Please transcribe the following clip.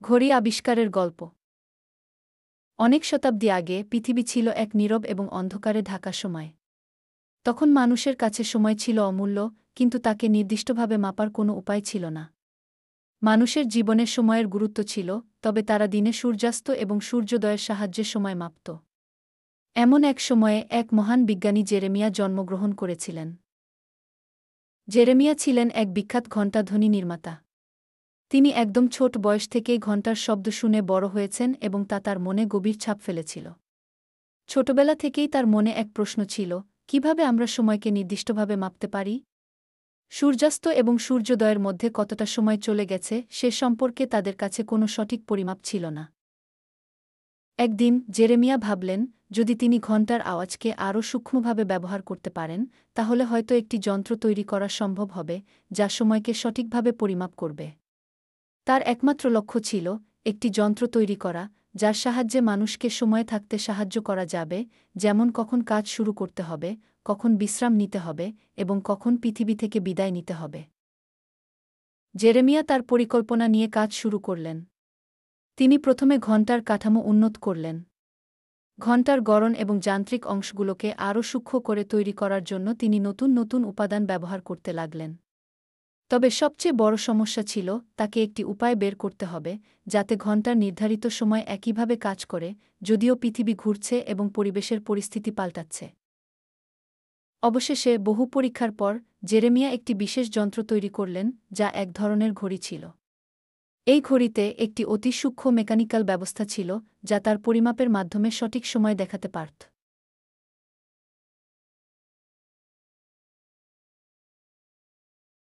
ঘড়ি আবিষ্কারের গল্প। অনেক শতাব্দী আগে পৃথিবী ছিল এক নীরব এবং অন্ধকারে ঢাকা সময়। তখন মানুষের কাছে সময় ছিল অমূল্য, কিন্তু তাকে নির্দিষ্টভাবে মাপার কোনো উপায় ছিল না। মানুষের জীবনে সময়ের গুরুত্ব ছিল, তবে তারা দিনে সূর্যাস্ত এবং সূর্যোদয়ের সাহায্যে সময় মাপত। এমন এক সময়ে এক মহান বিজ্ঞানী জেরেমিয়া জন্মগ্রহণ করেছিলেন। জেরেমিয়া ছিলেন এক বিখ্যাত ঘণ্টাধ্বনি নির্মাতা। তিনি একদম ছোট বয়স থেকেই ঘণ্টার শব্দ শুনে বড় হয়েছেন এবং তা তার মনে গভীর ছাপ ফেলেছিল। ছোটবেলা থেকেই তার মনে এক প্রশ্ন ছিল, কিভাবে আমরা সময়কে নির্দিষ্টভাবে মাপতে পারি? সূর্যাস্ত এবং সূর্যোদয়ের মধ্যে কতটা সময় চলে গেছে সে সম্পর্কে তাদের কাছে কোনো সঠিক পরিমাপ ছিল না। একদিন জেরেমিয়া ভাবলেন, যদি তিনি ঘণ্টার আওয়াজকে আরও সূক্ষ্মভাবে ব্যবহার করতে পারেন, তাহলে হয়তো একটি যন্ত্র তৈরি করা সম্ভব হবে, যা সময়কে সঠিকভাবে পরিমাপ করবে। তার একমাত্র লক্ষ্য ছিল একটি যন্ত্র তৈরি করা, যার সাহায্যে মানুষকে সময়ে থাকতে সাহায্য করা যাবে, যেমন কখন কাজ শুরু করতে হবে, কখন বিশ্রাম নিতে হবে এবং কখন পৃথিবী থেকে বিদায় নিতে হবে। জেরেমিয়া তার পরিকল্পনা নিয়ে কাজ শুরু করলেন। তিনি প্রথমে ঘণ্টার কাঠামো উন্নত করলেন। ঘণ্টার গড়ন এবং যান্ত্রিক অংশগুলোকে আরও সূক্ষ্ম করে তৈরি করার জন্য তিনি নতুন নতুন উপাদান ব্যবহার করতে লাগলেন। তবে সবচেয়ে বড় সমস্যা ছিল, তাকে একটি উপায় বের করতে হবে, যাতে ঘণ্টার নির্ধারিত সময় একইভাবে কাজ করে, যদিও পৃথিবী ঘুরছে এবং পরিবেশের পরিস্থিতি পাল্টাচ্ছে। অবশেষে বহু পরীক্ষার পর জেরেমিয়া একটি বিশেষ যন্ত্র তৈরি করলেন, যা এক ধরনের ঘড়ি ছিল। এই ঘড়িতে একটি অতি সূক্ষ্ম মেকানিক্যাল ব্যবস্থা ছিল, যা তার পরিমাপের মাধ্যমে সঠিক সময় দেখাতে পারত।